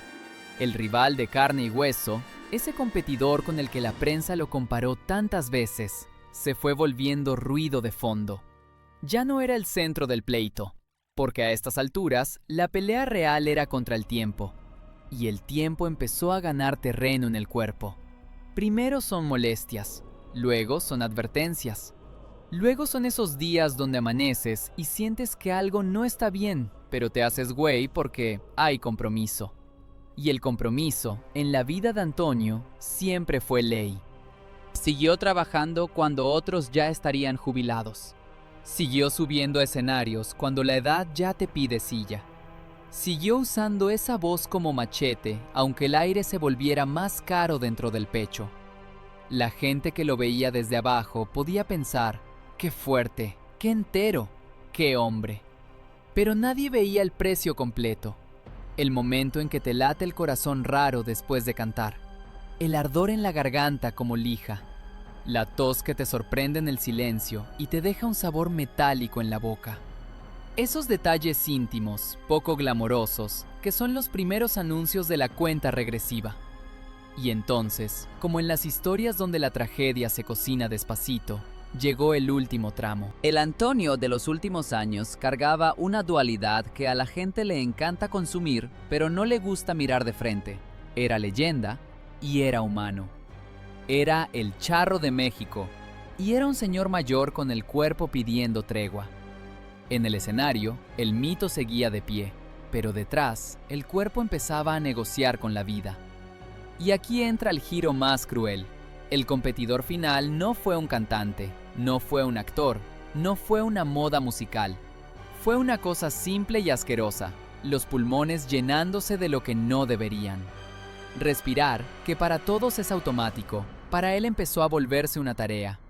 El rival de carne y hueso, ese competidor con el que la prensa lo comparó tantas veces, se fue volviendo ruido de fondo. Ya no era el centro del pleito, porque a estas alturas la pelea real era contra el tiempo, y el tiempo empezó a ganar terreno en el cuerpo. Primero son molestias, luego son advertencias, luego son esos días donde amaneces y sientes que algo no está bien, pero te haces güey porque hay compromiso. Y el compromiso, en la vida de Antonio, siempre fue ley. Siguió trabajando cuando otros ya estarían jubilados. Siguió subiendo a escenarios cuando la edad ya te pide silla. Siguió usando esa voz como machete, aunque el aire se volviera más caro dentro del pecho. La gente que lo veía desde abajo podía pensar: ¡qué fuerte! ¡Qué entero! ¡Qué hombre! Pero nadie veía el precio completo. El momento en que te late el corazón raro después de cantar. El ardor en la garganta como lija. La tos que te sorprende en el silencio y te deja un sabor metálico en la boca. Esos detalles íntimos, poco glamorosos, que son los primeros anuncios de la cuenta regresiva. Y entonces, como en las historias donde la tragedia se cocina despacito, llegó el último tramo. El Antonio de los últimos años cargaba una dualidad que a la gente le encanta consumir, pero no le gusta mirar de frente. Era leyenda y era humano. Era el charro de México y era un señor mayor con el cuerpo pidiendo tregua. En el escenario, el mito seguía de pie, pero detrás, el cuerpo empezaba a negociar con la vida. Y aquí entra el giro más cruel. El competidor final no fue un cantante, no fue un actor, no fue una moda musical. Fue una cosa simple y asquerosa, los pulmones llenándose de lo que no deberían. Respirar, que para todos es automático, para él empezó a volverse una tarea.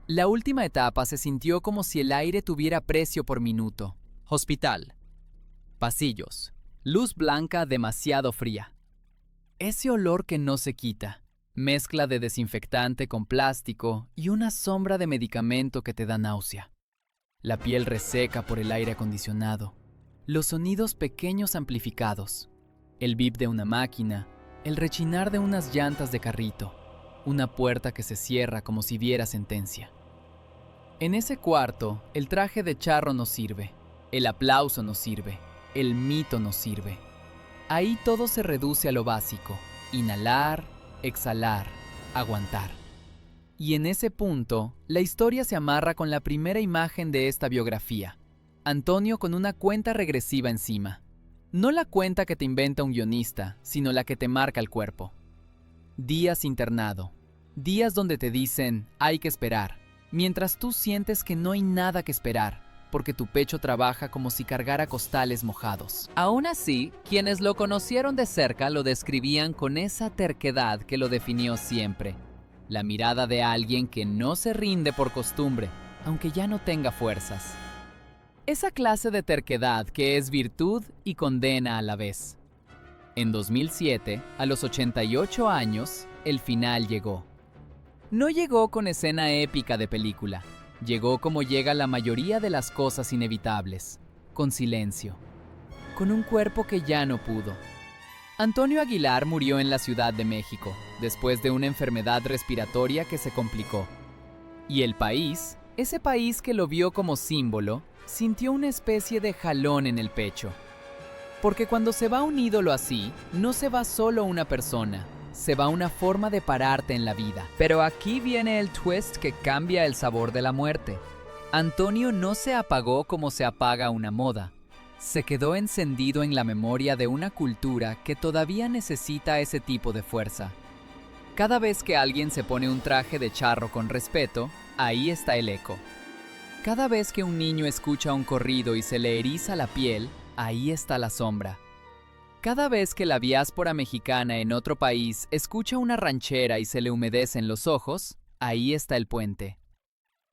La última etapa se sintió como si el aire tuviera precio por minuto. Hospital. Pasillos. Luz blanca demasiado fría. Ese olor que no se quita. Mezcla de desinfectante con plástico y una sombra de medicamento que te da náusea. La piel reseca por el aire acondicionado. Los sonidos pequeños amplificados. El bip de una máquina. El rechinar de unas llantas de carrito. Una puerta que se cierra como si diera sentencia. En ese cuarto, el traje de charro no sirve. El aplauso no sirve. El mito no sirve. Ahí todo se reduce a lo básico. Inhalar, exhalar, aguantar. Y en ese punto, la historia se amarra con la primera imagen de esta biografía. Antonio con una cuenta regresiva encima. No la cuenta que te inventa un guionista, sino la que te marca el cuerpo. Días internado. Días donde te dicen, hay que esperar, mientras tú sientes que no hay nada que esperar, porque tu pecho trabaja como si cargara costales mojados. Aún así, quienes lo conocieron de cerca lo describían con esa terquedad que lo definió siempre. La mirada de alguien que no se rinde por costumbre, aunque ya no tenga fuerzas. Esa clase de terquedad que es virtud y condena a la vez. En 2007, a los 88 años, el final llegó. No llegó con escena épica de película. Llegó como llega la mayoría de las cosas inevitables, con silencio, con un cuerpo que ya no pudo. Antonio Aguilar murió en la Ciudad de México, después de una enfermedad respiratoria que se complicó. Y el país, ese país que lo vio como símbolo, sintió una especie de jalón en el pecho. Porque cuando se va un ídolo así, no se va solo una persona, se va una forma de pararte en la vida. Pero aquí viene el twist que cambia el sabor de la muerte. Antonio no se apagó como se apaga una moda. Se quedó encendido en la memoria de una cultura que todavía necesita ese tipo de fuerza. Cada vez que alguien se pone un traje de charro con respeto, ahí está el eco. Cada vez que un niño escucha un corrido y se le eriza la piel, ahí está la sombra. Cada vez que la diáspora mexicana en otro país escucha una ranchera y se le humedecen los ojos, ahí está el puente.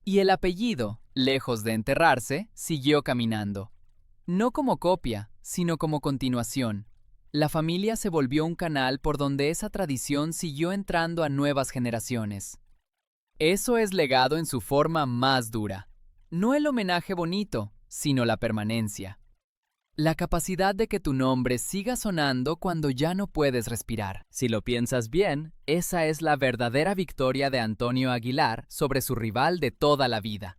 Y el apellido, lejos de enterrarse, siguió caminando. No como copia, sino como continuación. La familia se volvió un canal por donde esa tradición siguió entrando a nuevas generaciones. Eso es legado en su forma más dura. No el homenaje bonito, sino la permanencia. La capacidad de que tu nombre siga sonando cuando ya no puedes respirar. Si lo piensas bien, esa es la verdadera victoria de Antonio Aguilar sobre su rival de toda la vida.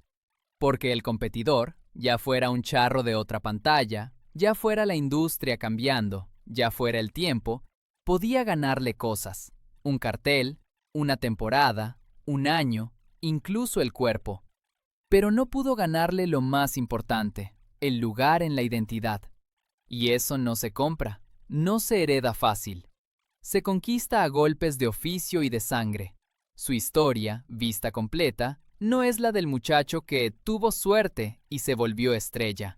Porque el competidor, ya fuera un charro de otra pantalla, ya fuera la industria cambiando, ya fuera el tiempo, podía ganarle cosas. Un cartel, una temporada, un año, incluso el cuerpo. Pero no pudo ganarle lo más importante, el lugar en la identidad. Y eso no se compra, no se hereda fácil. Se conquista a golpes de oficio y de sangre. Su historia, vista completa, no es la del muchacho que tuvo suerte y se volvió estrella.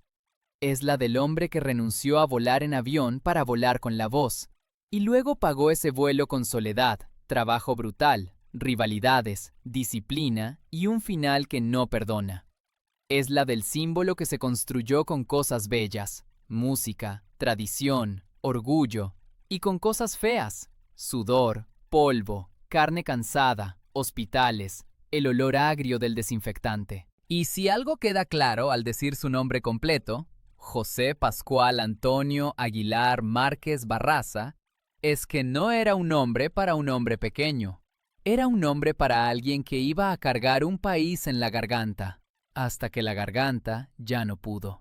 Es la del hombre que renunció a volar en avión para volar con la voz, y luego pagó ese vuelo con soledad, trabajo brutal, rivalidades, disciplina y un final que no perdona. Es la del símbolo que se construyó con cosas bellas, música, tradición, orgullo, y con cosas feas, sudor, polvo, carne cansada, hospitales, el olor agrio del desinfectante. Y si algo queda claro al decir su nombre completo, José Pascual Antonio Aguilar Márquez Barraza, es que no era un nombre para un hombre pequeño. Era un nombre para alguien que iba a cargar un país en la garganta, hasta que la garganta ya no pudo.